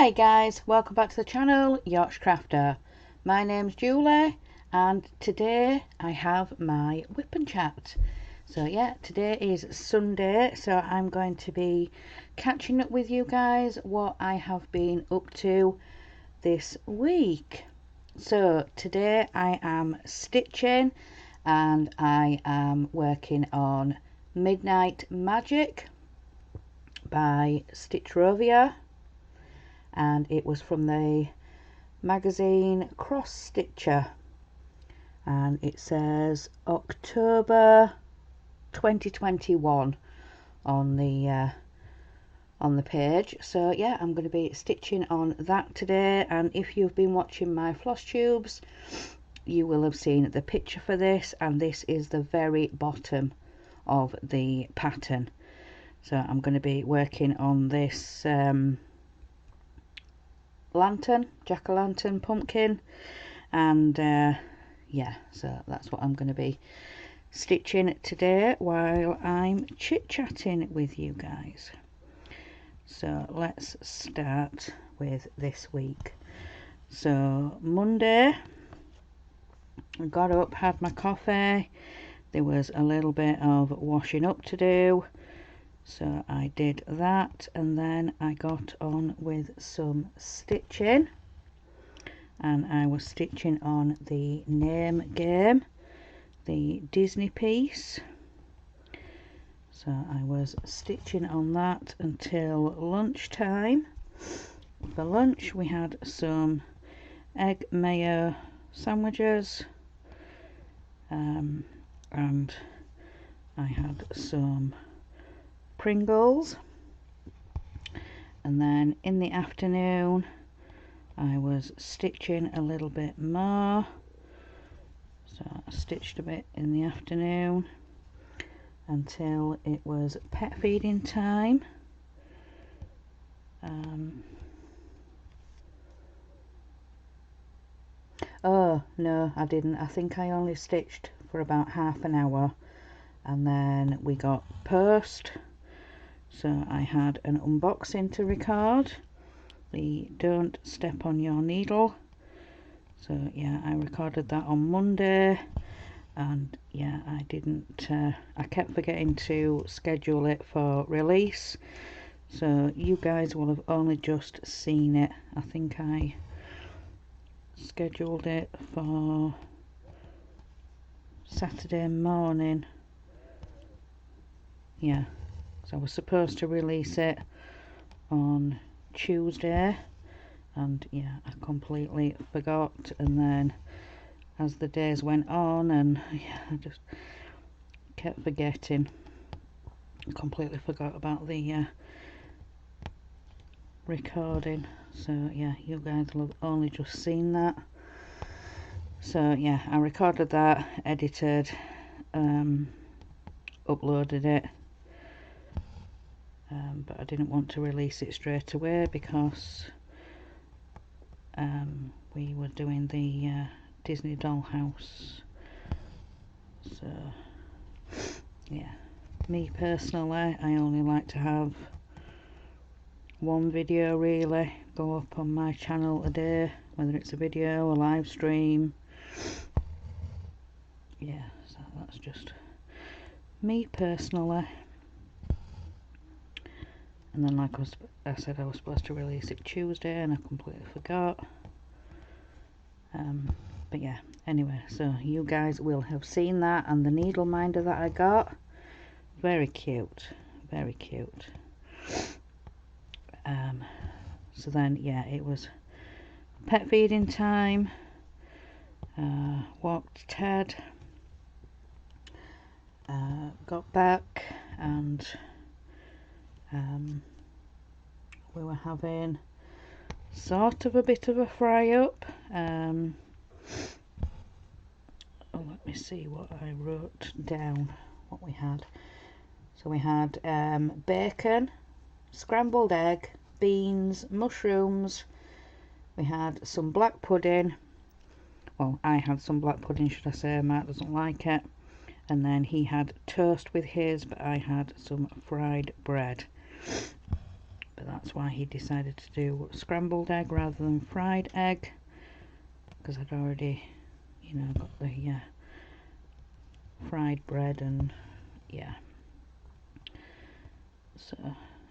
Hi guys, welcome back to the channel, Yorkshire Crafter. My name's Julie and today I have my Whip and Chat. So yeah, today is Sunday, so I'm going to be catching up with you guys what I have been up to this week. So today I am stitching and I am working on Midnight Magic by Stitchrovia. And it was from the magazine Cross Stitcher, and it says October 2021 on the page. So yeah, I'm going to be stitching on that today, and if you've been watching my floss tubes you will have seen the picture for this, and this is the very bottom of the pattern. So I'm going to be working on this lantern, jack-o'-lantern pumpkin, and yeah, so that's what I'm going to be stitching today while I'm chit-chatting with you guys. So let's start with this week. So Monday I got up, had my coffee, there was a little bit of washing up to do, so I did that, and then I got on with some stitching, and I was stitching on the name game, the Disney piece. So I was stitching on that until lunchtime. For lunch we had some egg mayo sandwiches, and I had some Pringles, and then in the afternoon I was stitching a little bit more, so I stitched a bit in the afternoon until it was pet feeding time. Oh no, I didn't. I think I only stitched for about half an hour, and then we got post. So I had an unboxing to record, the Don't Step on Your Needle. So yeah, I recorded that on Monday, and yeah, I didn't, I kept forgetting to schedule it for release. So you guys will have only just seen it. I think I scheduled it for Saturday morning. Yeah. So I was supposed to release it on Tuesday, and yeah, I completely forgot, and then as the days went on, and yeah, I just kept forgetting, completely forgot about the recording. So yeah, you guys will have only just seen that. So yeah, I recorded that, edited, uploaded it. But I didn't want to release it straight away because we were doing the Disney dollhouse. So yeah, me personally, I only like to have one video really go up on my channel a day, whether it's a video, a live stream. Yeah, so that's just me personally. And then like I said, I was supposed to release it Tuesday and I completely forgot. But yeah, anyway, so you guys will have seen that, and the needle minder that I got, very cute, very cute. So then yeah, it was pet feeding time, walked Ted, got back, and we were having sort of a bit of a fry up. Oh, let me see what I wrote down, what we had. So we had bacon, scrambled egg, beans, mushrooms, we had some black pudding. Well, I had some black pudding, should I say. Mark doesn't like it. And then he had toast with his, but I had some fried bread. But that's why he decided to do scrambled egg rather than fried egg, because I'd already, you know, got the fried bread, and yeah. So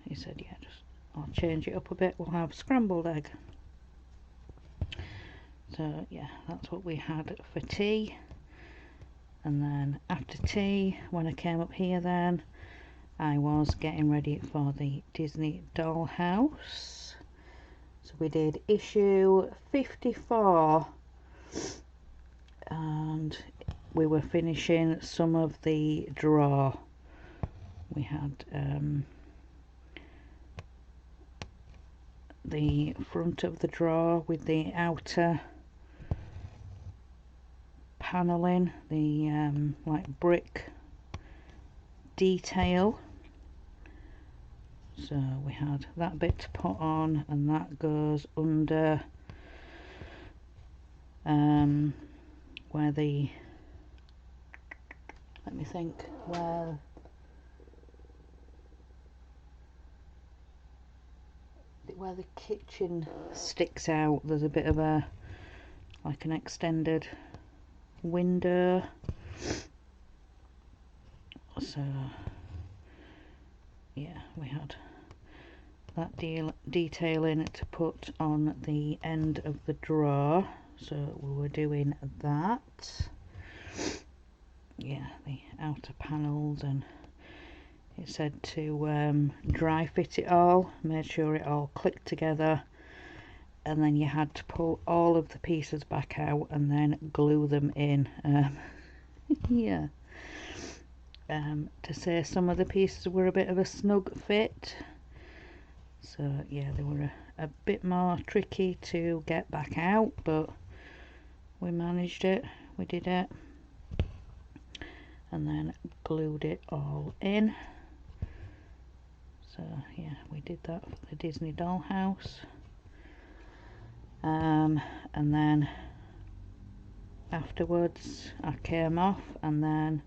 he said, yeah, just I'll change it up a bit, we'll have scrambled egg. So yeah, that's what we had for tea. And then after tea, when I came up here, then I was getting ready for the Disney dollhouse. So we did issue 54, and we were finishing some of the drawer. We had the front of the drawer with the outer paneling, the like brick detail. So we had that bit to put on, and that goes under where the, let me think, where the kitchen sticks out, there's a bit of a, like an extended window. So yeah, we had that detailing to put on the end of the drawer, so we were doing that. Yeah, the outer panels, and it said to dry fit it all, made sure it all clicked together, and then you had to pull all of the pieces back out and then glue them in. Yeah. To say some of the pieces were a bit of a snug fit, so yeah, they were a bit more tricky to get back out, but we managed it, we did it, and then glued it all in. So yeah, we did that for the Disney dollhouse. And then afterwards I came off, and then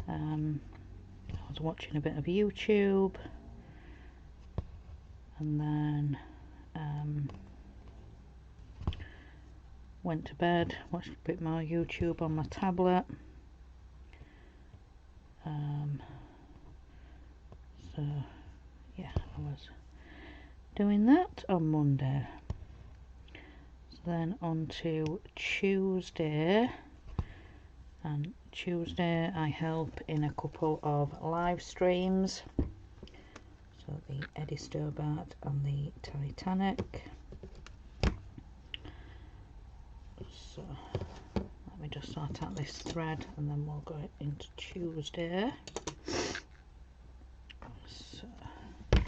I was watching a bit of YouTube, and then went to bed, watched a bit more YouTube on my tablet. So yeah, I was doing that on Monday. So then on to Tuesday, and Tuesday I help in a couple of live streams. So the Eddie Stobart and the Titanic. So let me just sort out this thread, and then we'll go into Tuesday. So let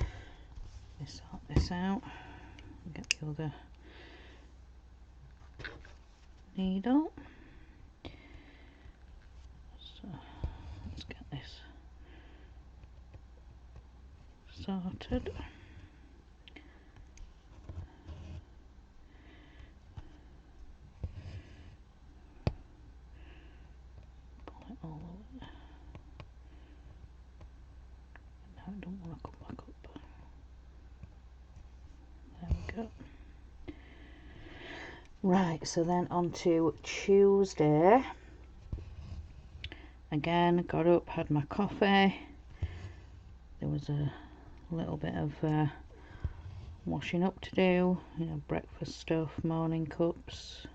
me sort this out and get the other needle. So let's get this sorted. Pull it all over. No, I don't want to come back up. There we go. Right, so then on to Tuesday. Again, got up, had my coffee. There was a little bit of washing up to do, you know, breakfast stuff, morning cups.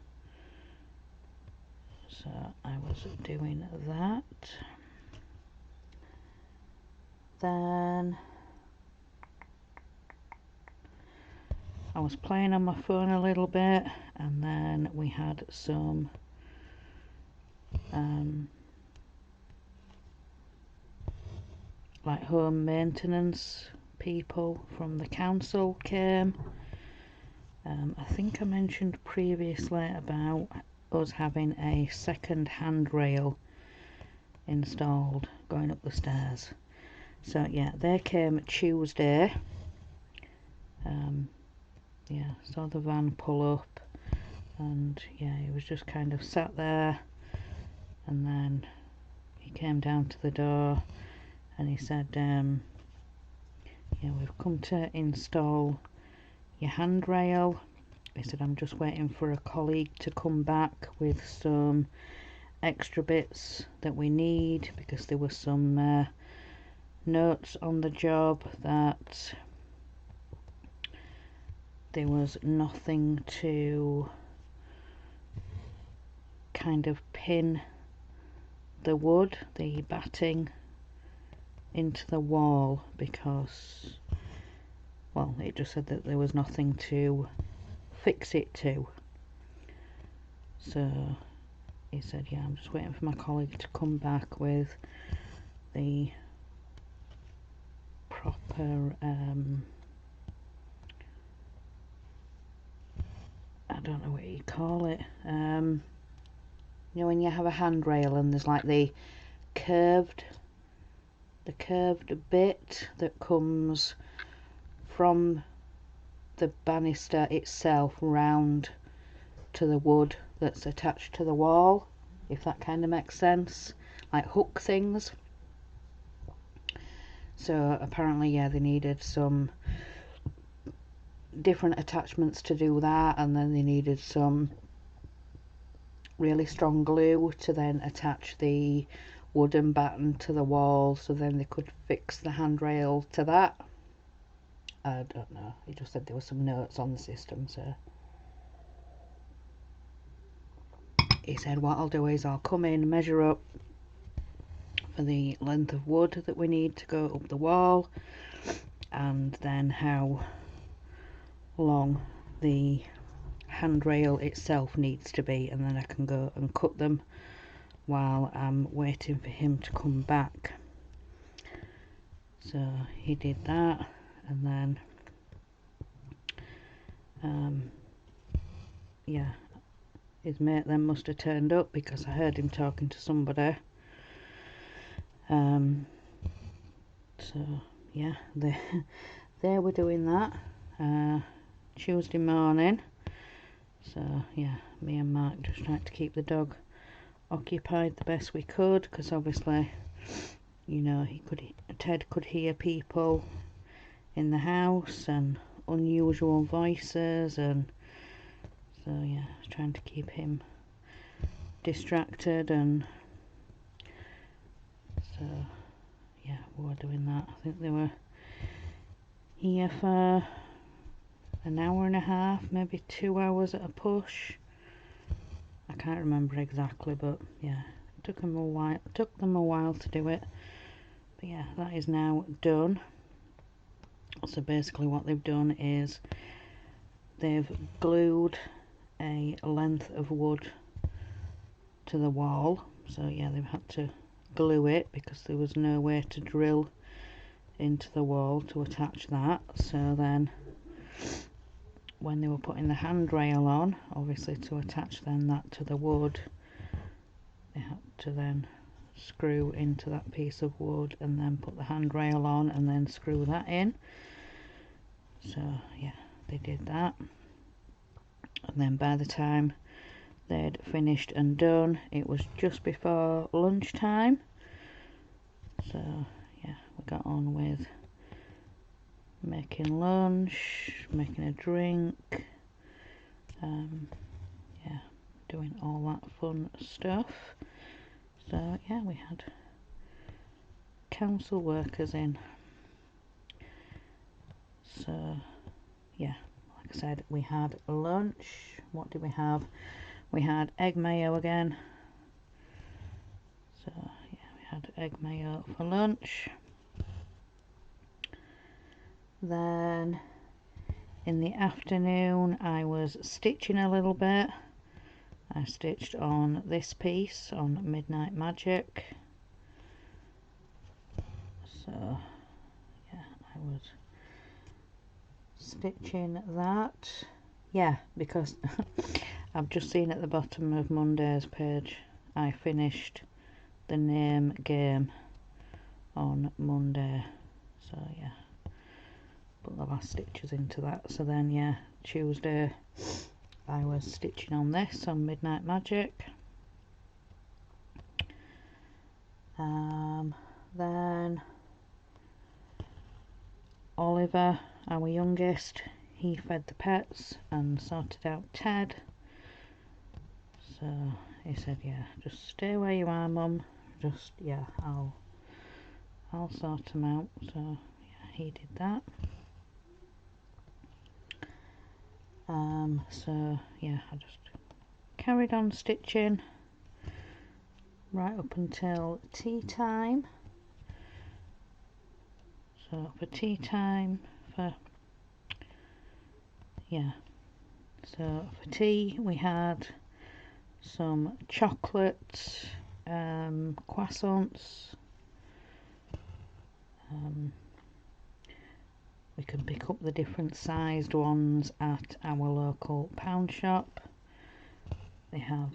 So I was doing that. Then I was playing on my phone a little bit, and then we had some like home maintenance people from the council came. I think I mentioned previously about us having a second handrail installed going up the stairs. So yeah, they came Tuesday. Yeah, saw the van pull up, and yeah, he was just kind of sat there, and then he came down to the door and he said, yeah, we've come to install your handrail. He said I'm just waiting for a colleague to come back with some extra bits that we need, because there were some notes on the job that there was nothing to kind of pin the wood, the batting, into the wall, because, well, it just said that there was nothing to fix it to. So he said, yeah, I'm just waiting for my colleague to come back with the proper I don't know what you call it, you know, when you have a handrail and there's like the curved bit that comes from the banister itself round to the wood that's attached to the wall, if that kind of makes sense, like hook things. So apparently, yeah, they needed some different attachments to do that, and then they needed some really strong glue to then attach the wooden batten to the wall, so then they could fix the handrail to that. I don't know, he just said there were some notes on the system, so he said what I'll do is I'll come in, measure up for the length of wood that we need to go up the wall, and then how long the handrail itself needs to be, and then I can go and cut them while I'm waiting for him to come back. So he did that, and then yeah, his mate then must have turned up, because I heard him talking to somebody. So yeah, they were doing that Tuesday morning. So yeah, me and Mark just tried to keep the dog occupied the best we could, because obviously, you know, Ted could hear people in the house and unusual voices, and so yeah, trying to keep him distracted, and so yeah, we were doing that. I think they were here for an hour and a half, maybe 2 hours at a push. I can't remember exactly, but yeah, it took them a while to do it. But yeah, that is now done. So basically what they've done is they've glued a length of wood to the wall. So yeah, they've had to glue it because there was no way to drill into the wall to attach that. So then when they were putting the handrail on, obviously to attach then that to the wood, they had to then screw into that piece of wood and then put the handrail on and then screw that in. So yeah, they did that, and then by the time they'd finished and done, it was just before lunchtime. So yeah, we got on with making lunch, making a drink, yeah, doing all that fun stuff. So yeah, we had council workers in. So yeah, like I said, we had lunch. What did we have? We had egg mayo again. So yeah, we had egg mayo for lunch. Then in the afternoon I was stitching a little bit. I stitched on this piece on Midnight Magic. So yeah, I was stitching that. Yeah, because I've just seen at the bottom of Monday's page I finished the name game on Monday. So yeah, put the last stitches into that. So then yeah, Tuesday I was stitching on this on Midnight Magic. Then Oliver, our youngest, he fed the pets and sorted out Ted. So he said, yeah, just stay where you are, Mum. Just, yeah, I'll sort them out. So yeah, he did that. So yeah, I just carried on stitching right up until tea time. So for tea time, so for tea we had some chocolate croissants. We can pick up the different sized ones at our local pound shop. They have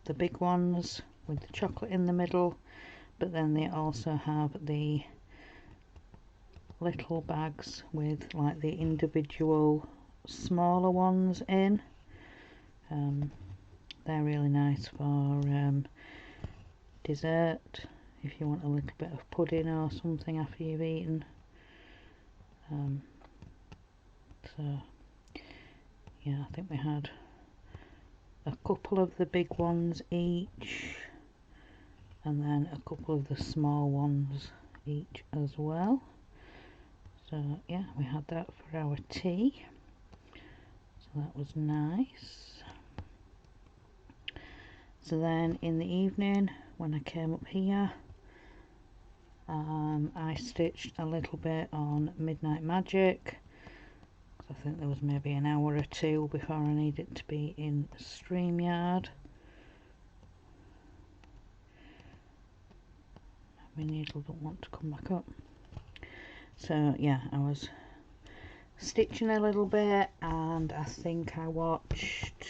the big ones with the chocolate in the middle, but then they also have the little bags with like the individual smaller ones in. They're really nice for dessert, if you want a little bit of pudding or something after you've eaten. So yeah, I think we had a couple of the big ones each, and then a couple of the small ones each as well. So yeah, we had that for our tea, so that was nice. So then in the evening when I came up here, I stitched a little bit on Midnight Magic. I think there was maybe an hour or two before I needed to be in StreamYard. My needle don't want to come back up. So yeah, I was stitching a little bit, and I think I watched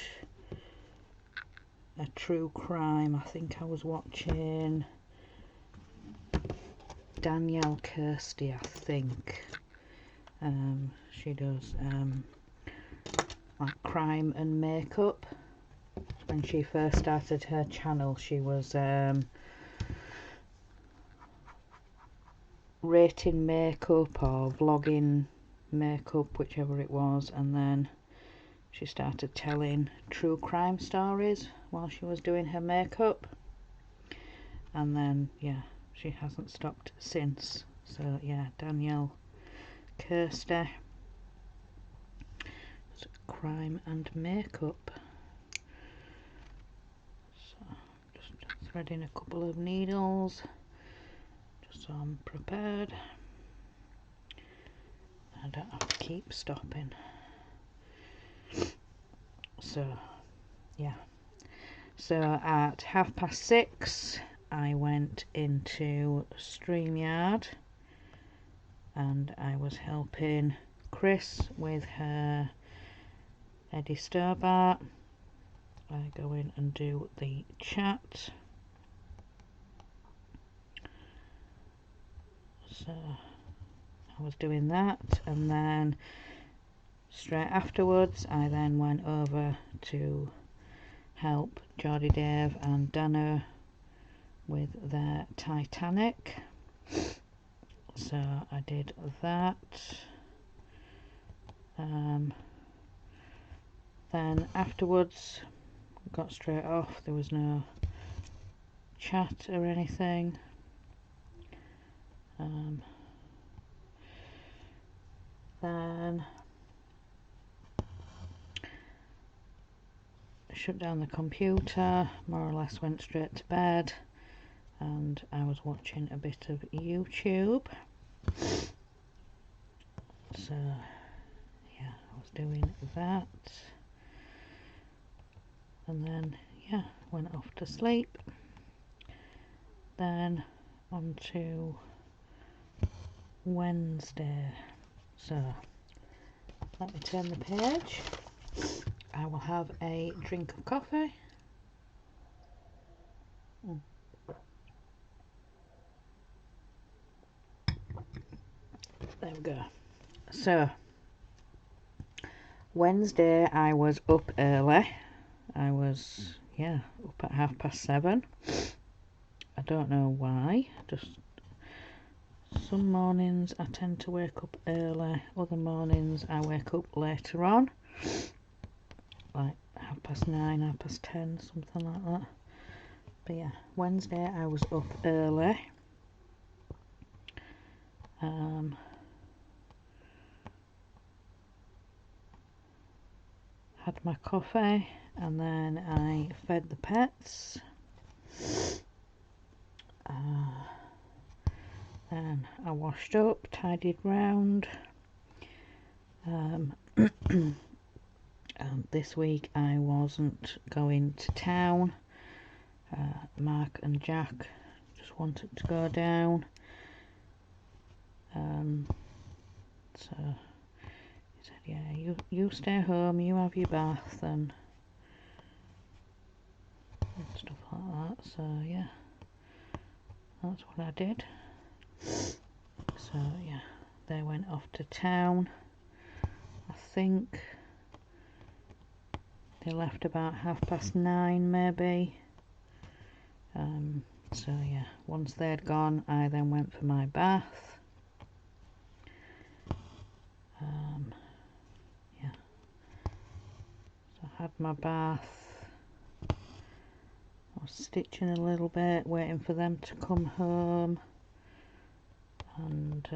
a true crime. I think I was watching Danielle Kirsty, I think. She does like crime and makeup. When she first started her channel, she was rating makeup or vlogging makeup, whichever it was, and then she started telling true crime stories while she was doing her makeup, and then yeah, she hasn't stopped since. So yeah, Danielle Kirsty, crime and makeup. So just threading a couple of needles just so I'm prepared. I don't have to keep stopping. So yeah, so at 6:30 I went into StreamYard and I was helping Chris with her Eddie Stobart. I go in and do the chat. So I was doing that, and then straight afterwards I then went over to help Geordie Dave and Dana with their Titanic. So I did that. Then afterwards got straight off. There was no chat or anything. Then shut down the computer, more or less went straight to bed, and I was watching a bit of YouTube. So yeah, I was doing that, and then yeah, went off to sleep. Then on to Wednesday. So let me turn the page. I will have a drink of coffee. There we go. So Wednesday I was up early. I was up at 7:30. I don't know why, just some mornings I tend to wake up early, other mornings I wake up later on, like 9:30, 10:30, something like that. But yeah, Wednesday I was up early. Had my coffee and then I fed the pets. Then I washed up, tidied round. And this week I wasn't going to town. Mark and Jack just wanted to go down. So he said, yeah, you stay home, you have your bath and stuff like that. So yeah, that's what I did. So yeah, they went off to town. I think they left about 9:30 maybe. So yeah, once they'd gone I then went for my bath. Yeah, so I had my bath. I was stitching a little bit, waiting for them to come home, and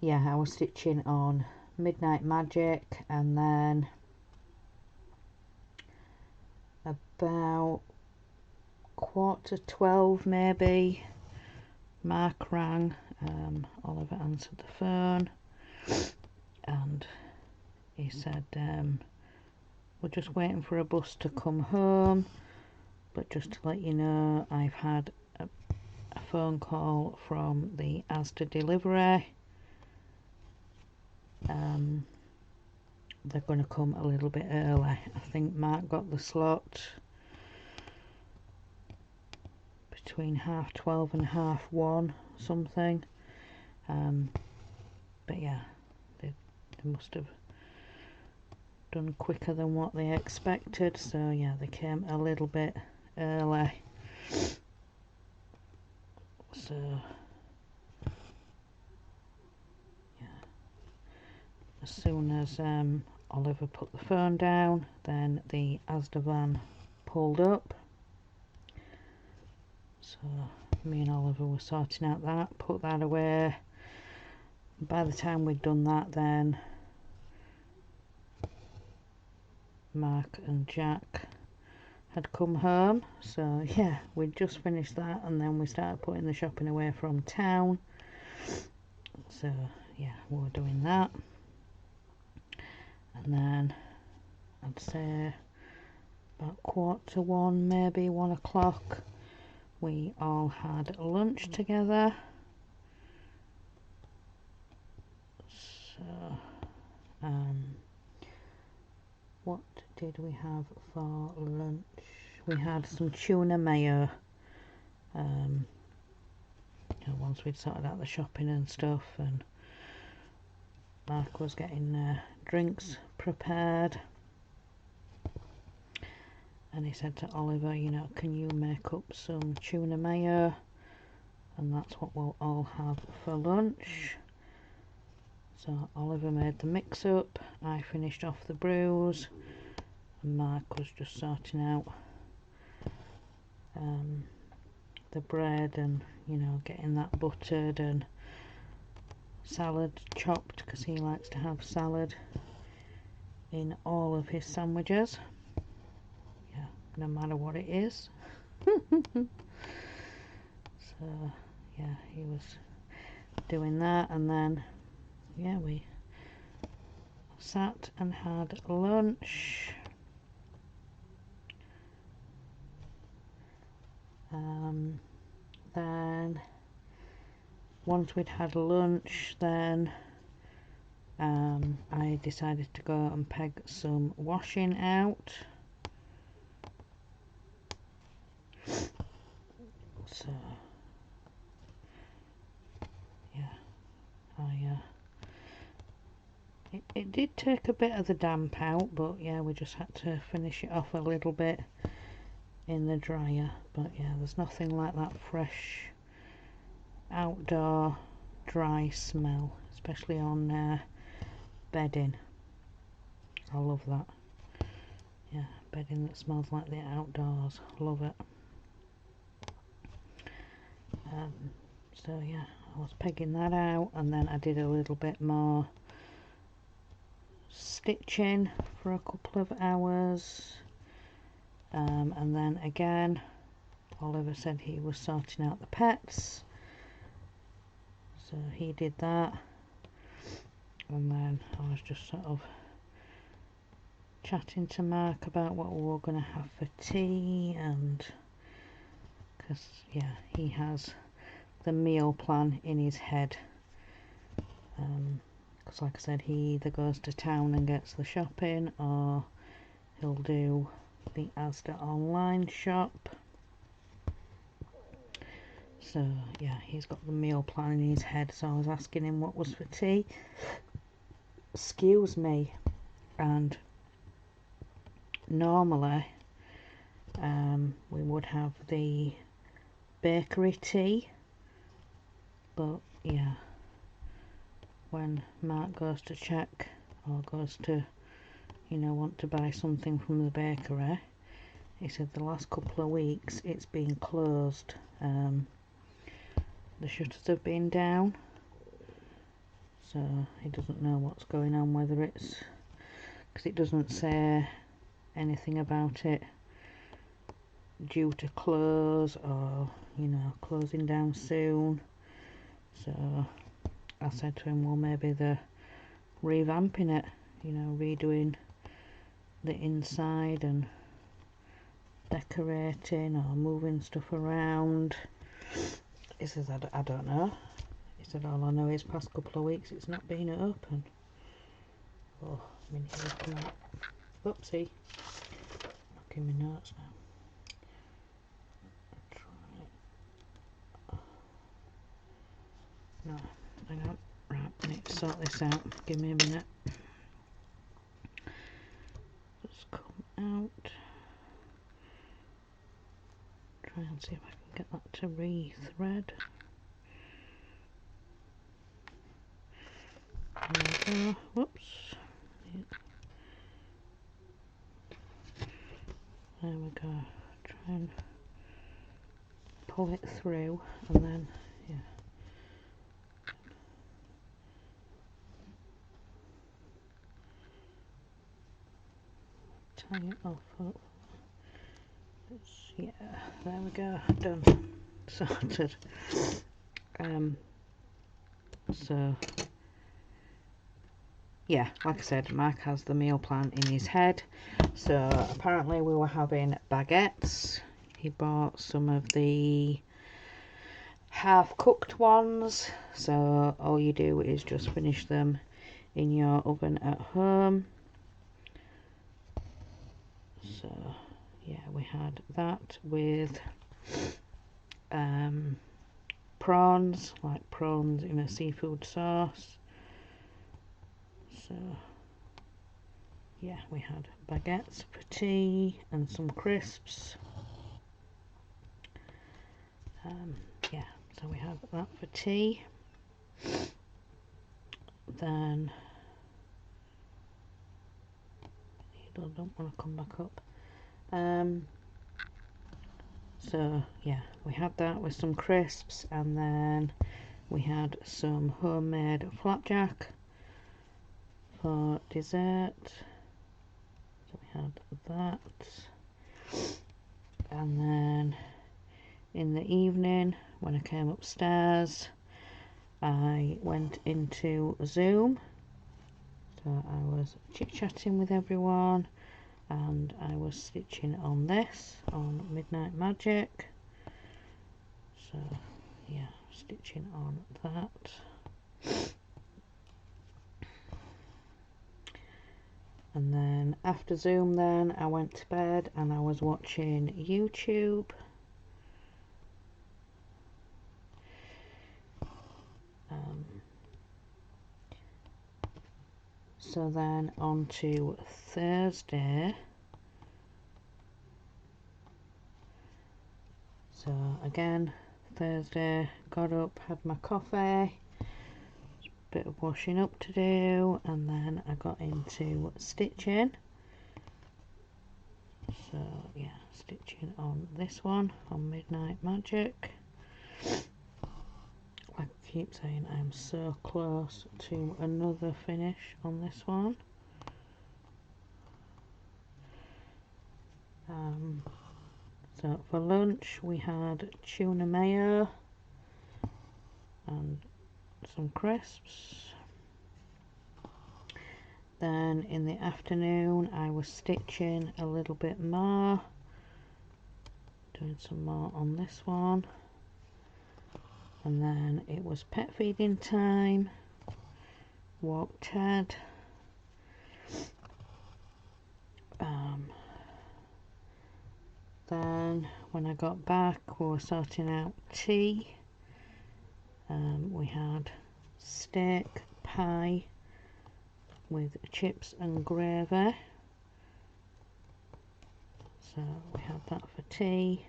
yeah, I was stitching on Midnight Magic, and then about 11:45 maybe, Mark rang. Oliver answered the phone and he said, we're just waiting for a bus to come home, but just to let you know, I've had a phone call from the Asda delivery. They're going to come a little bit early. I think Mark got the slot between 12:30 and 1:30 something. But yeah, they must have done quicker than what they expected, so yeah, they came a little bit early. So yeah, as soon as Oliver put the phone down, then the Asda van pulled up. So me and Oliver were sorting out that, put that away. By the time we'd done that, then Mark and Jack had come home. So yeah, we'd just finished that and then we started putting the shopping away from town. So yeah, we were doing that. And then I'd say about 1:15 maybe 1:00, we all had lunch together. So what did we have for lunch? We had some tuna mayo. Once we'd sorted out the shopping and stuff, and Mark was getting drinks prepared, and he said to Oliver, can you make up some tuna mayo, and that's what we'll all have for lunch. So Oliver made the mix up, I finished off the brews, and Mark was just sorting out the bread and getting that buttered and salad chopped, because he likes to have salad in all of his sandwiches, no matter what it is. So yeah, he was doing that, and then yeah, we sat and had lunch. Then once we'd had lunch, then I decided to go and peg some washing out. So yeah, it did take a bit of the damp out, but yeah, we just had to finish it off a little bit in the dryer. But yeah, there's nothing like that fresh outdoor dry smell, especially on bedding. I love that. Yeah, bedding that smells like the outdoors. Love it. So yeah, I was pegging that out, and then I did a little bit more stitching for a couple of hours, and then again Oliver said he was sorting out the pets, so he did that, and then I was just sort of chatting to Mark about what we were going to have for tea, and because yeah, he has the meal plan in his head, because like I said, he either goes to town and gets the shopping, or he'll do the Asda online shop. So yeah, he's got the meal plan in his head, so I was asking him what was for tea. Excuse me. And normally we would have the bakery tea, but yeah, when Mark goes to check, or goes to, you know, want to buy something from the bakery, he said the last couple of weeks it's been closed. The shutters have been down, so he doesn't know what's going on, whether it's because it doesn't say anything about it due to close, or you know, closing down soon. So I said to him, well, maybe they're revamping it, you know, redoing the inside and decorating or moving stuff around. He says, I don't know. He said, all I know is past couple of weeks it's not been open. Oh, I mean, here's come out. Oopsie. Knocking my notes now. No, hang on. Right, I need to sort this out. Give me a minute. Just come out. Try and see if I can get that to re-thread. There we go. Whoops. Yeah. There we go. Try and pull it through, and then yeah. Tie it off. Yeah, there we go. Done. Sorted. So yeah, like I said, Mark has the meal plan in his head. So apparently we were having baguettes. He bought some of the half cooked ones, so all you do is just finish them in your oven at home. So yeah, we had that with prawns, like prawns in a seafood sauce. So yeah, we had baguettes for tea and some crisps. Yeah, so we had that for tea. Then I don't want to come back up. So yeah, we had that with some crisps, and then we had some homemade flapjack for dessert. So we had that, and then in the evening when I came upstairs, I went into Zoom. So I was chit-chatting with everyone, and I was stitching on this, on Midnight Magic. So yeah, stitching on that. And then after Zoom, then I went to bed and I was watching YouTube. So then on to Thursday. So again, Thursday, got up, had my coffee, bit of washing up to do, and then I got into stitching. So yeah, stitching on this one, on Midnight Magic. I keep saying I'm so close to another finish on this one. So for lunch we had tuna mayo and some crisps. Then in the afternoon I was stitching a little bit more, doing some more on this one, and then it was pet feeding time, walked Ted, then when I got back we were sorting out tea. We had steak pie with chips and gravy, so we had that for tea.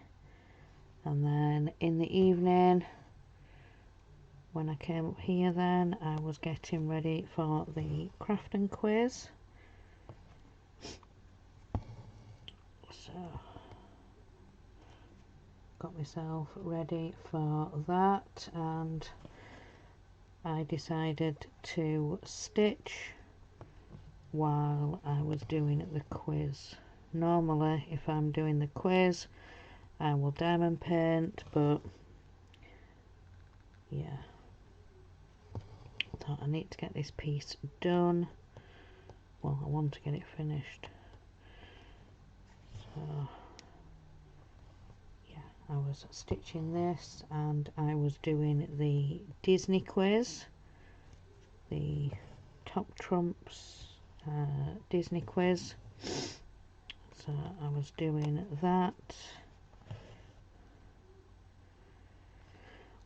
And then in the evening when I came up here, then I was getting ready for the crafting quiz. So got myself ready for that, and I decided to stitch while I was doing the quiz. Normally if I'm doing the quiz I will diamond paint, but yeah, I thought I need to get this piece done. Well, I want to get it finished. So yeah, I was stitching this and I was doing the Disney quiz, the Top Trumps Disney quiz. So I was doing that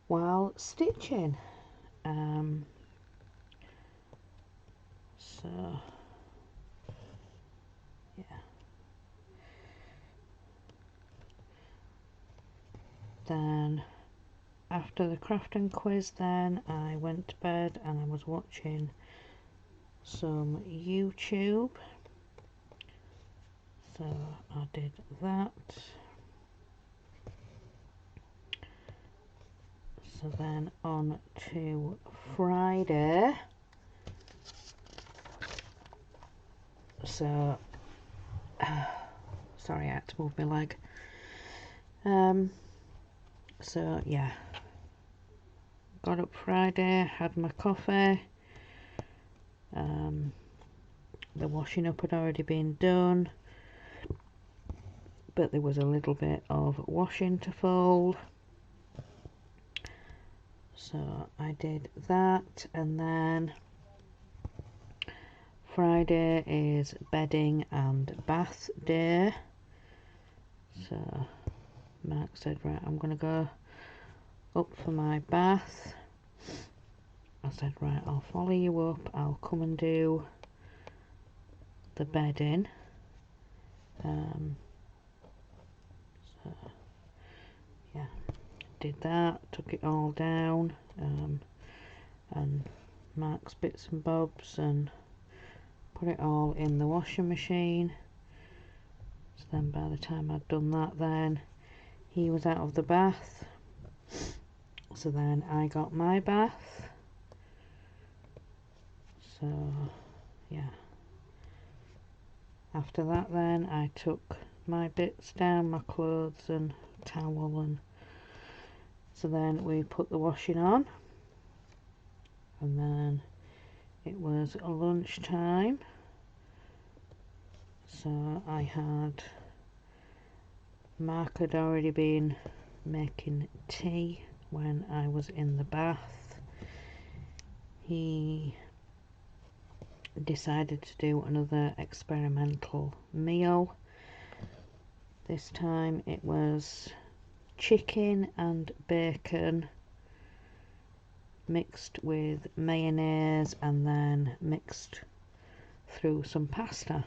while stitching. So yeah, then after the crafting quiz, then I went to bed and I was watching some YouTube. So I did that. So then on to Friday. So sorry, I had to move my leg. So yeah, got up Friday, had my coffee. The washing up had already been done, but there was a little bit of washing to fold. So I did that, and then Friday is bedding and bath day. So Mark said, right, I'm going to go up for my bath. I said, right, I'll follow you up, I'll come and do the bedding. So yeah, did that, took it all down, and Mark's bits and bobs, and put it all in the washing machine. So then by the time I'd done that, then he was out of the bath. So then I got my bath. So yeah, after that then I took my bits down, my clothes and towel, and so then we put the washing on, and then it was lunchtime. So I had, Mark had already been making tea when I was in the bath. He decided to do another experimental meal. This time it was chicken and bacon mixed with mayonnaise and then mixed through some pasta.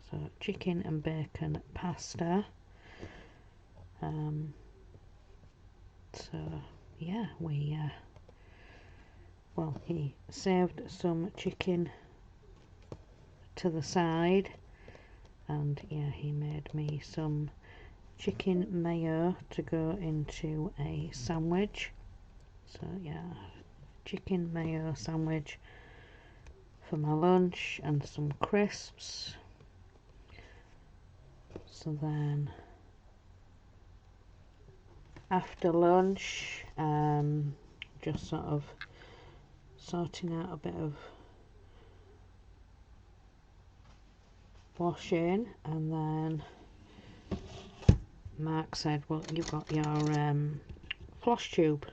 So chicken and bacon pasta. So yeah, well, he saved some chicken to the side, and yeah, he made me some chicken mayo to go into a sandwich. So yeah, chicken mayo sandwich for my lunch and some crisps. So then after lunch, just sort of sorting out a bit of washing, and then Mark said, well, you've got your floss tube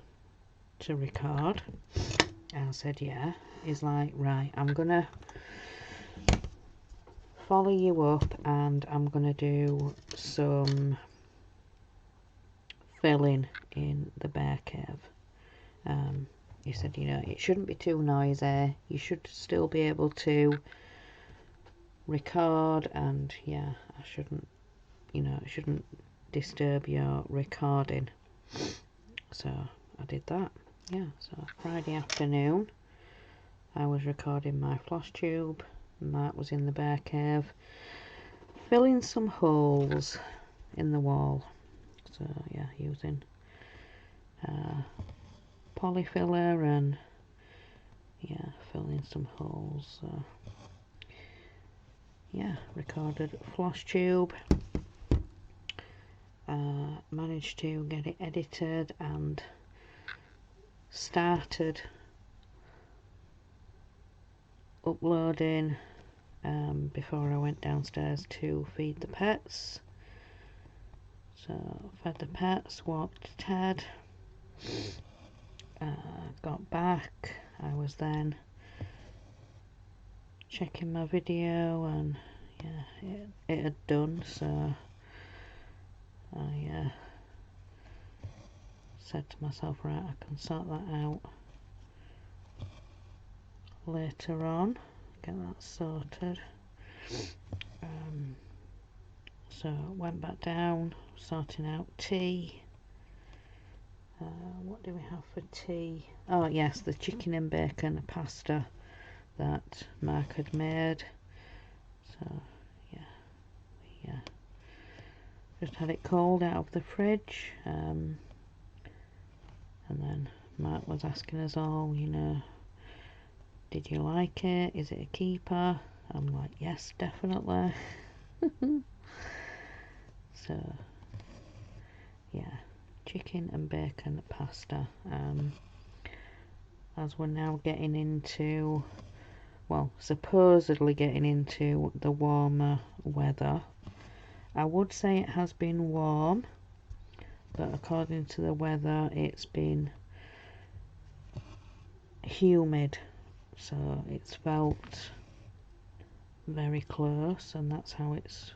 to record. I said, yeah. He's like, right, I'm gonna follow you up and I'm gonna do some filling in the bear cave. He said, you know, it shouldn't be too noisy, you should still be able to record, and yeah, I shouldn't, you know, it shouldn't disturb your recording. So I did that. Yeah, so Friday afternoon I was recording my floss tube. Mark was in the bear cave filling some holes in the wall. So yeah, using polyfiller and yeah, filling some holes. So yeah, recorded floss tube. Managed to get it edited and started uploading before I went downstairs to feed the pets. So fed the pets, walked Ted, got back. I was then checking my video, and yeah, it had done, so I said to myself, right, I can sort that out later on, get that sorted. So went back down, sorting out tea. What do we have for tea? Oh yes, the chicken and bacon pasta that Mark had made. So yeah, just had it cold out of the fridge, and then Mark was asking us all, you know, did you like it? Is it a keeper? I'm like, yes, definitely. So yeah, chicken and bacon pasta. As we're now getting into, well, supposedly getting into the warmer weather. I would say it has been warm, but according to the weather it's been humid, so it's felt very close, and that's how it's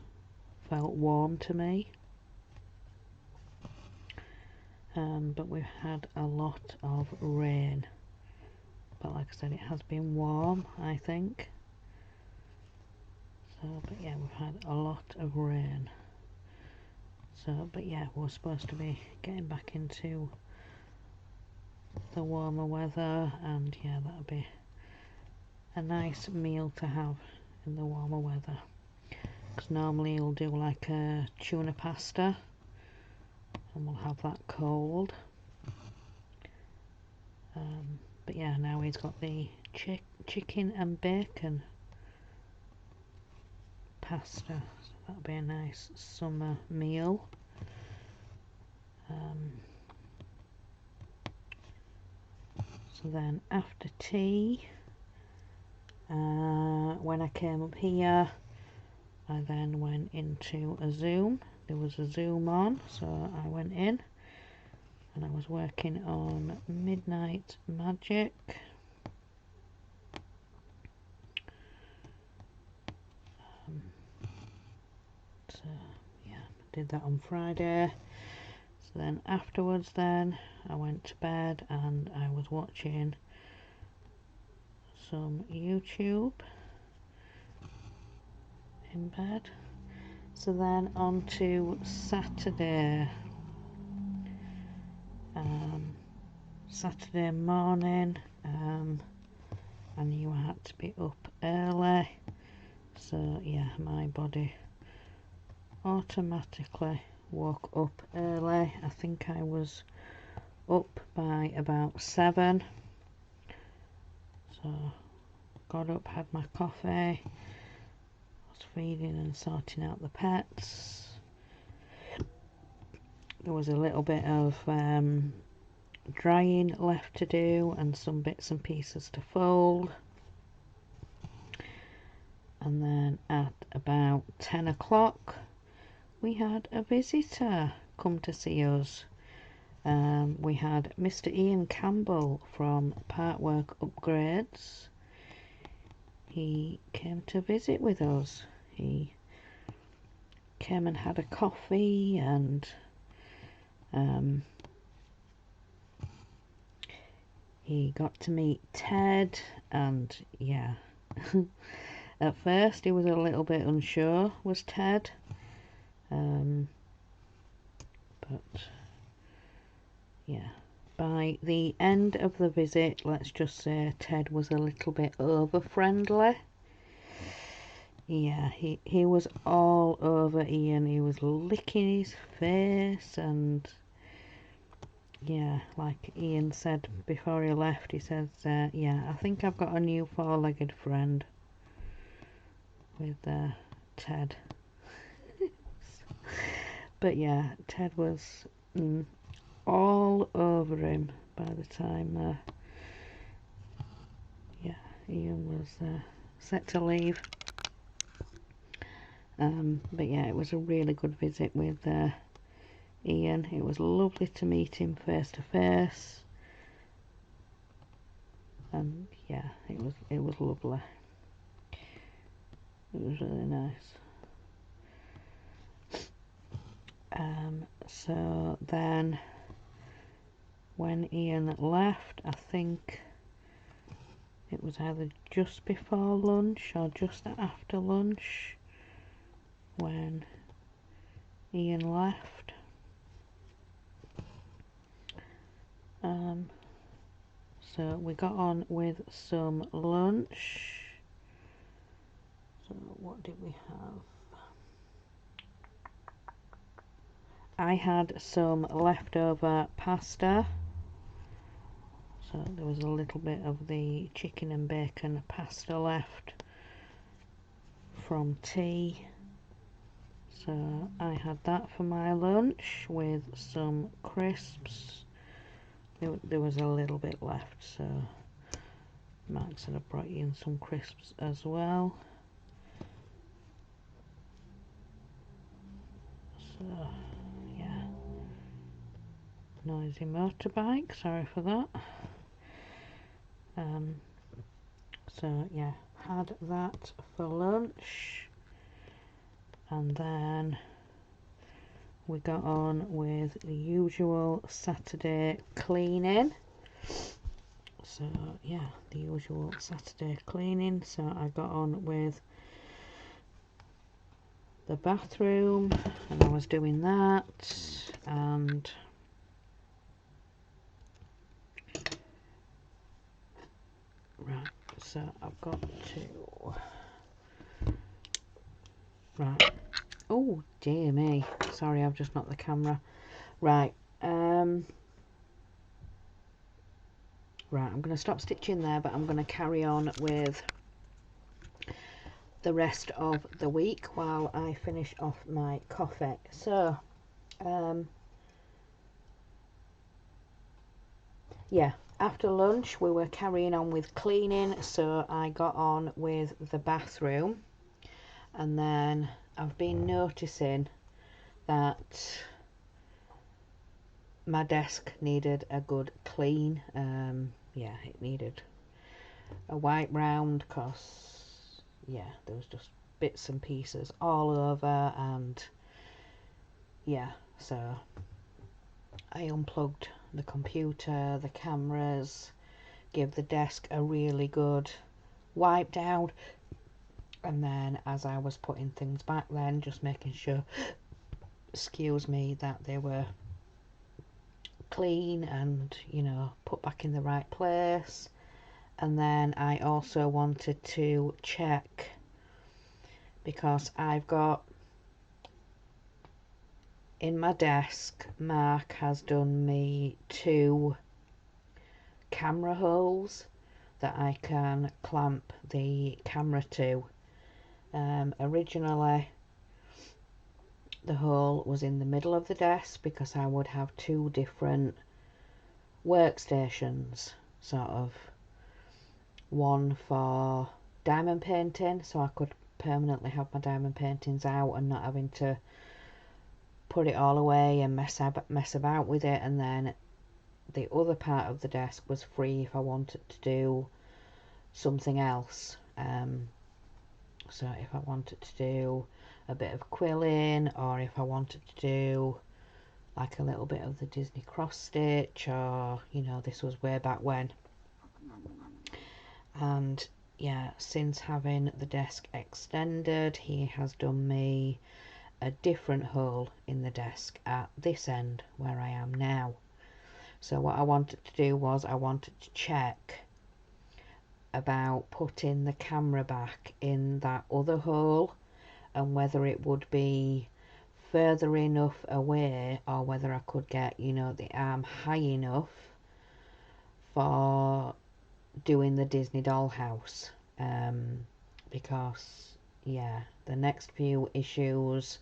felt warm to me. But we've had a lot of rain, but like I said, it has been warm, I think. So but yeah, we've had a lot of rain. So but yeah, we're supposed to be getting back into the warmer weather, and yeah, that'll be a nice meal to have in the warmer weather, because normally you'll do like a tuna pasta and we'll have that cold. But yeah, now he's got the chicken and bacon pasta, so that'll be a nice summer meal. So then after tea, when I came up here, I then went into a Zoom. There was a Zoom on, so I went in and I was working on Midnight Magic. So yeah, did that on Friday. So then afterwards then I went to bed and I was watching some YouTube in bed. So then on to Saturday. Saturday morning. I knew I had to be up early, so yeah, my body automatically woke up early. I think I was up by about 7, so got up, had my coffee, was feeding and sorting out the pets. There was a little bit of drying left to do and some bits and pieces to fold, and then at about 10 o'clock we had a visitor come to see us. We had Mr. Ian Campbell from Partwork Upgrades. He came to visit with us. He came and had a coffee, and he got to meet Ted, and yeah. At first he was a little bit unsure, was Ted, but yeah, by the end of the visit, let's just say Ted was a little bit over friendly. Yeah, he was all over Ian. He was licking his face, and yeah, like Ian said before he left, he says, yeah, I think I've got a new 4-legged friend with Ted. But yeah, Ted was all over him by the time yeah, Ian was set to leave. But yeah, it was a really good visit with Ian. It was lovely to meet him face to face, and yeah, it was lovely. It was really nice. So then when Ian left, I think it was either just before lunch or just after lunch when Ian left. So we got on with some lunch. So what did we have? I had some leftover pasta, so there was a little bit of the chicken and bacon pasta left from tea, so I had that for my lunch with some crisps. There was a little bit left, so Mark said I brought you in some crisps as well. So yeah, noisy motorbike, sorry for that. So yeah, had that for lunch, and then we got on with the usual Saturday cleaning. So yeah, the usual Saturday cleaning. So I got on with the bathroom, and I was doing that, and right, so I've got to right, oh dear me, sorry, I've just knocked the camera. Right, right, I'm going to stop stitching there, but I'm going to carry on with the rest of the week while I finish off my coffee. So yeah, after lunch we were carrying on with cleaning, so I got on with the bathroom, and then I've been noticing that my desk needed a good clean. Yeah, it needed a wipe round, because yeah, there was just bits and pieces all over, and yeah, so I unplugged the computer, the cameras, give the desk a really good wipe down, and then as I was putting things back, then just making sure, excuse me, that they were clean and, you know, put back in the right place. And then I also wanted to check, because I've got in my desk, Mark has done me 2 camera holes that I can clamp the camera to. Originally the hole was in the middle of the desk because I would have 2 different workstations, sort of one for diamond painting, so I could permanently have my diamond paintings out and not having to put it all away and mess about with it, and then the other part of the desk was free if I wanted to do something else. So if I wanted to do a bit of quilling, or if I wanted to do like a little bit of the Disney cross stitch, or, you know, this was way back when. And yeah, since having the desk extended, he has done me a different hole in the desk at this end where I am now. So what I wanted to do was I wanted to check about putting the camera back in that other hole, and whether it would be further enough away, or whether I could get, you know, the arm high enough for doing the Disney dollhouse. Because yeah, the next few issues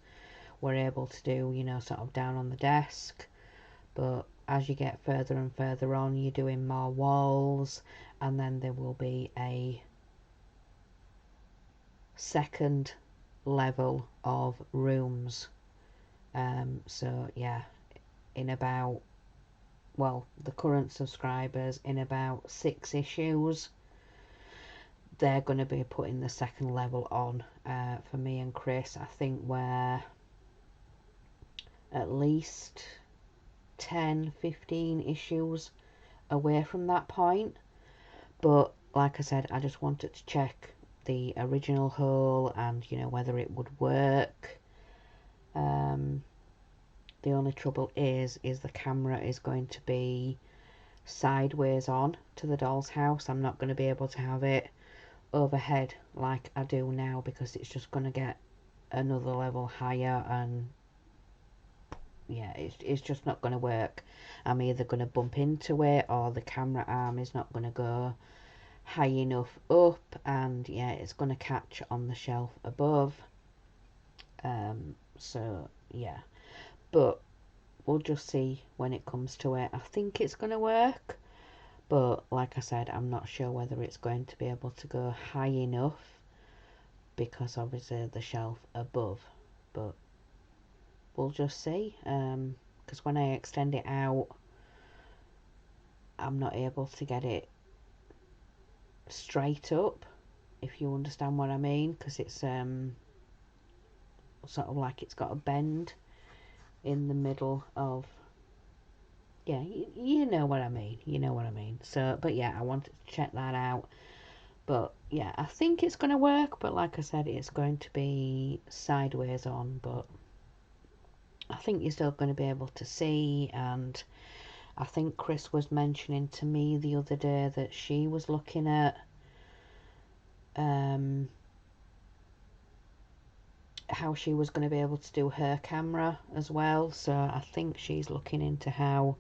we're able to do, you know, sort of down on the desk, but as you get further and further on, you're doing more walls, and then there will be a second level of rooms. So yeah, in about, well, the current subscribers, in about 6 issues, they're going to be putting the second level on. For me and Chris, I think we're at least 10-15 issues away from that point. But like I said, I just wanted to check the original hole and, you know, whether it would work. The only trouble is the camera is going to be sideways on to the doll's house. I'm not going to be able to have it overhead like I do now, because it's just going to get another level higher, and yeah, it's just not going to work. I'm either going to bump into it, or the camera arm is not going to go high enough up, and yeah, it's going to catch on the shelf above. So yeah, but we'll just see when it comes to it. I think it's going to work, but like I said, I'm not sure whether it's going to be able to go high enough, because obviously the shelf above. But we'll just see, because when I extend it out, I'm not able to get it straight up, if you understand what I mean, because it's sort of like it's got a bend in the middle of, yeah, you know what I mean, you know what I mean. So, but yeah, I wanted to check that out. But yeah, I think it's going to work, but like I said, it's going to be sideways on, but I think you're still going to be able to see. And I think Chris was mentioning to me the other day that she was looking at how she was going to be able to do her camera as well. So I think she's looking into how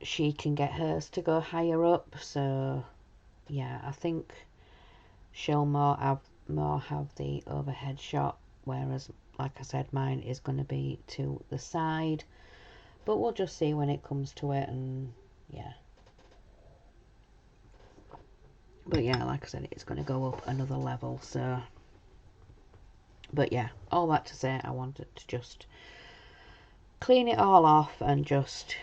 she can get hers to go higher up. So yeah, I think she'll more have the overhead shot, whereas like I said, mine is going to be to the side. But we'll just see when it comes to it, and yeah. But yeah, like I said, it's going to go up another level. So, but yeah, all that to say, I wanted to just clean it all off and just,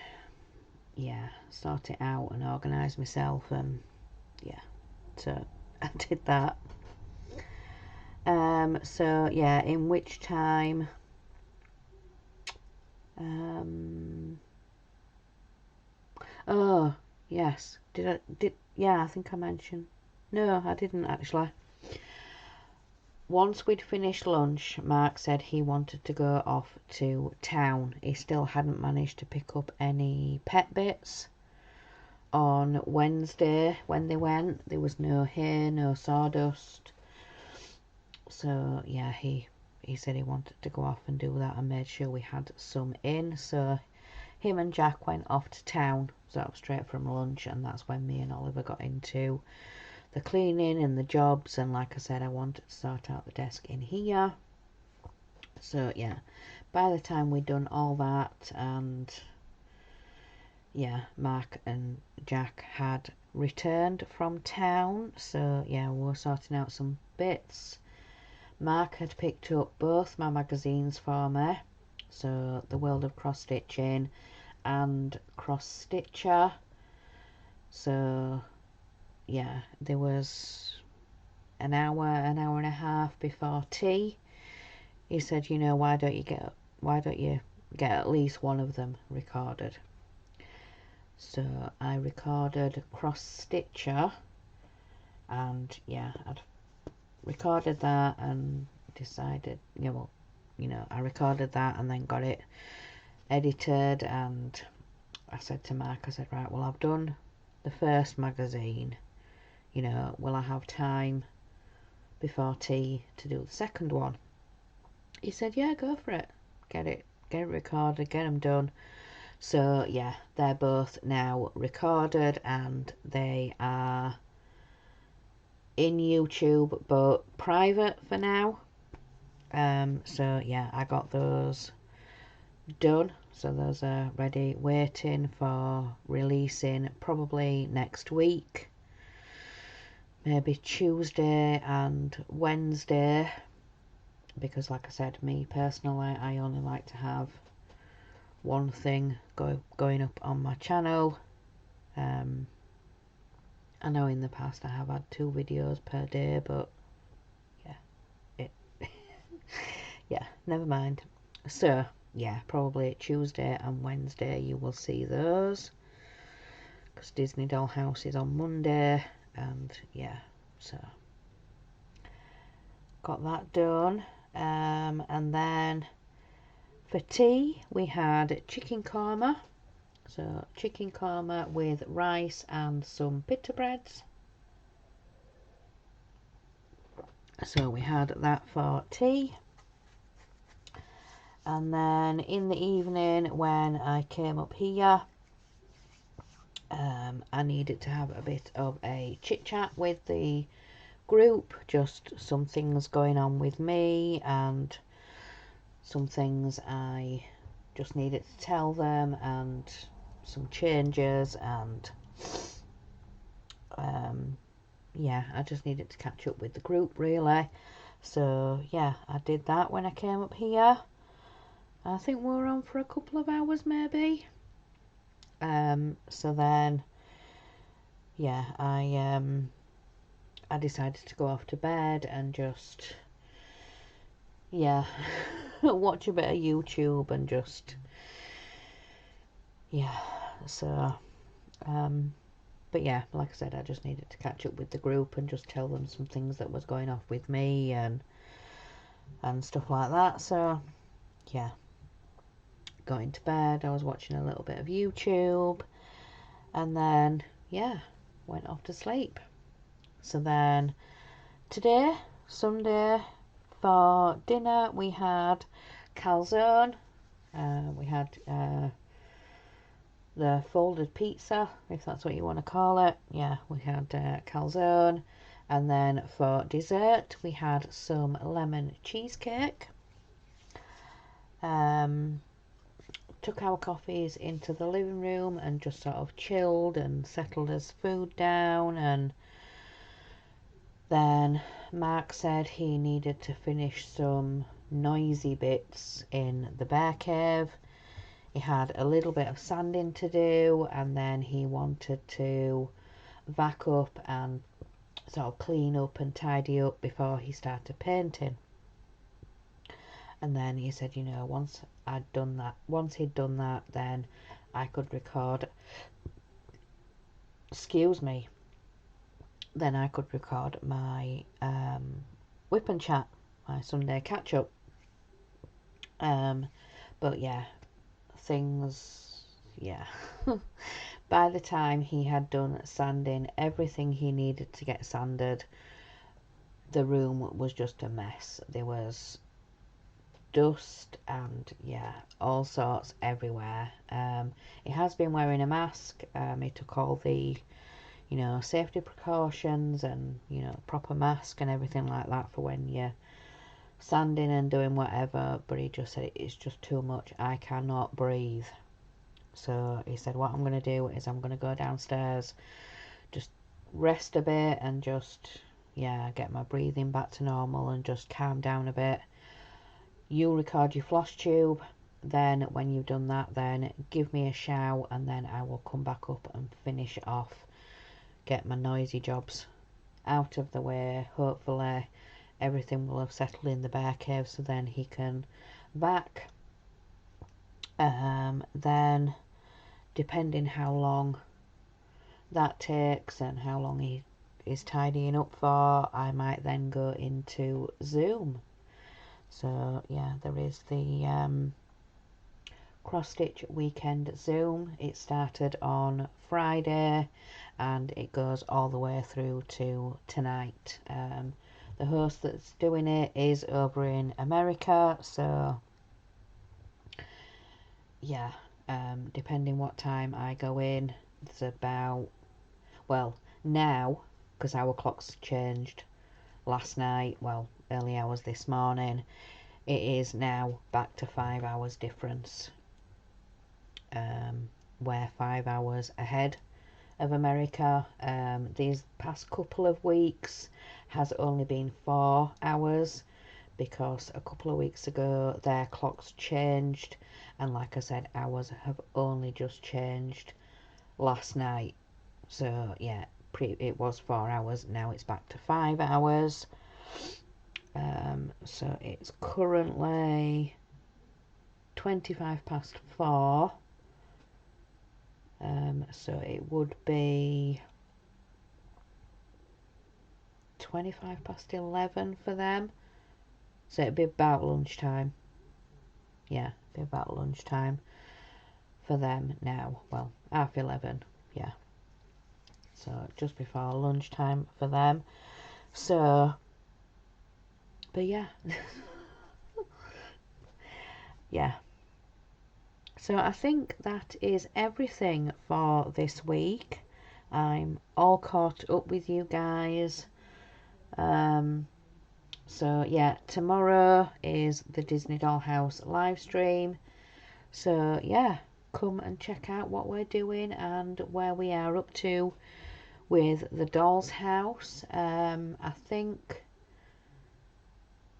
yeah, sort it out and organise myself, and yeah, so I did that. So yeah, in which time, oh yes, yeah, I think I mentioned, no, I didn't actually. once we'd finished lunch, Mark said he wanted to go off to town. He still hadn't managed to pick up any pet bits. On Wednesday, when they went, there was no hay, no sawdust. So, yeah, he said he wanted to go off and do that and made sure we had some in. So, him and Jack went off to town. So, that was straight from lunch, and that's when me and Oliver got into the cleaning and the jobs. And like I said, I wanted to sort out the desk in here. So, yeah, by the time we'd done all that, and yeah, Mark and Jack had returned from town. So, yeah, we were sorting out some bits. Mark had picked up both my magazines for me, so The World of Cross Stitching and Cross Stitcher. So yeah, there was an hour and a half before tea. He said, you know, why don't you get at least one of them recorded? So I recorded Cross Stitcher, and yeah, I'd recorded that and decided, I recorded that and then got it edited. And I said to Mark, I said, right, well, I've done the first magazine, will I have time before tea to do the second one? He said, yeah, go for it, get it recorded, get them done. So yeah, they're both now recorded and they are in YouTube, but private for now. So yeah, I got those done. So those are ready, waiting for releasing probably next week. Maybe Tuesday and Wednesday. Because like I said, me personally, I only like to have one thing going up on my channel. I know in the past I have had 2 videos per day, but yeah, yeah, never mind. So yeah, probably Tuesday and Wednesday you will see those, because Disney Dollhouse is on Monday. And yeah, so got that done. And then for tea we had chicken korma. So chicken korma with rice and some pita breads. So we had that for tea. And then in the evening when I came up here, I needed to have a bit of a chit chat with the group, just some things going on with me and some things I just needed to tell them, and some changes, and yeah, I just needed to catch up with the group really. So yeah, I did that when I came up here. I think we were on for a couple of hours maybe. So then yeah, I decided to go off to bed and just watch a bit of YouTube and just so but yeah, like I said, I just needed to catch up with the group and just tell them some things that was going off with me and stuff like that. So yeah, got into bed, I was watching a little bit of YouTube, and then yeah, went off to sleep. So then today, Sunday, for dinner we had calzone. We had the folded pizza, if that's what you want to call it. Yeah, we had calzone. And then for dessert we had some lemon cheesecake. Took our coffees into the living room and just sort of chilled and settled his food down. And then Mark said he needed to finish some noisy bits in the bear cave. He had a little bit of sanding to do, and then he wanted to vac up and sort of clean up and tidy up before he started painting. And then he said, once he'd done that, then I could record, then I could record my Wip and Chat. my Sunday catch up. But yeah, things, yeah. By the time he had done sanding everything he needed to get sanded, the room was just a mess. There was dust and yeah, all sorts everywhere. He has been wearing a mask. He took all the, you know, safety precautions and, you know, proper mask and everything like that for when you're sanding and doing whatever, but he just said it's just too much. I cannot breathe. So he said what I'm going to do is I'm going to go downstairs, just rest a bit and just, yeah, get my breathing back to normal and just calm down a bit. You record your floss tube, then when you've done that, then give me a shout and then I will come back up and finish it off, get my noisy jobs out of the way. Hopefully everything will have settled in the bear cave so then he can vac. Then depending how long that takes and how long he is tidying up for, I might then go into Zoom. So yeah, there is the cross stitch weekend Zoom. It started on Friday and it goes all the way through to tonight. The host that's doing it is over in America, so yeah, depending what time I go in, it's about, well, now, because our clock's changed last night, well, early hours this morning, it is now back to 5 hours difference. We're 5 hours ahead of America. These past couple of weeks has only been 4 hours because a couple of weeks ago their clocks changed, and like I said, ours have only just changed last night. So yeah, it was 4 hours, now it's back to 5 hours. So it's currently 25 past 4. So it would be 25 past 11 for them. So it'd be about lunchtime. Yeah, it'd be about lunchtime for them now. Well, 11:30. Yeah. So just before lunchtime for them. So, but yeah. Yeah. So I think that is everything for this week. I'm all caught up with you guys. So yeah, tomorrow is the Disney Dollhouse live stream. So yeah, come and check out what we're doing and where we are up to with the doll's house. I think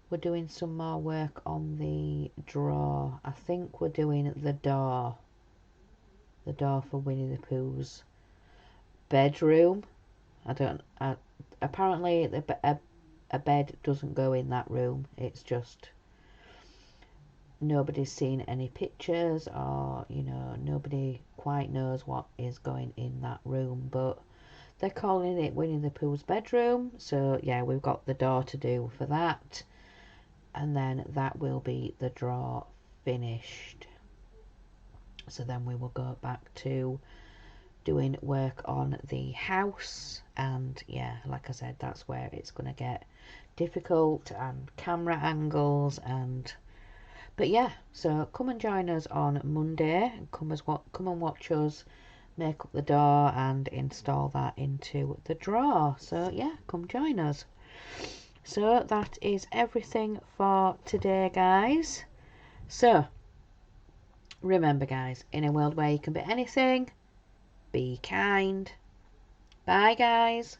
we're doing some more work on the drawer. I think we're doing the door for Winnie the Pooh's bedroom. Apparently a bed doesn't go in that room. It's just nobody's seen any pictures, or you know, nobody quite knows what is going in that room, but they're calling it Winnie the Pooh's bedroom. So yeah, we've got the door to do for that, and then that will be the drawer finished. So then we will go back to doing work on the house, and yeah, like I said, that's where it's going to get difficult, and camera angles, and but yeah, so come and join us on Monday, and come and watch us make up the door and install that into the drawer. So yeah, come join us. So that is everything for today, guys. So remember, guys, in a world where you can be anything, be kind. Bye, guys.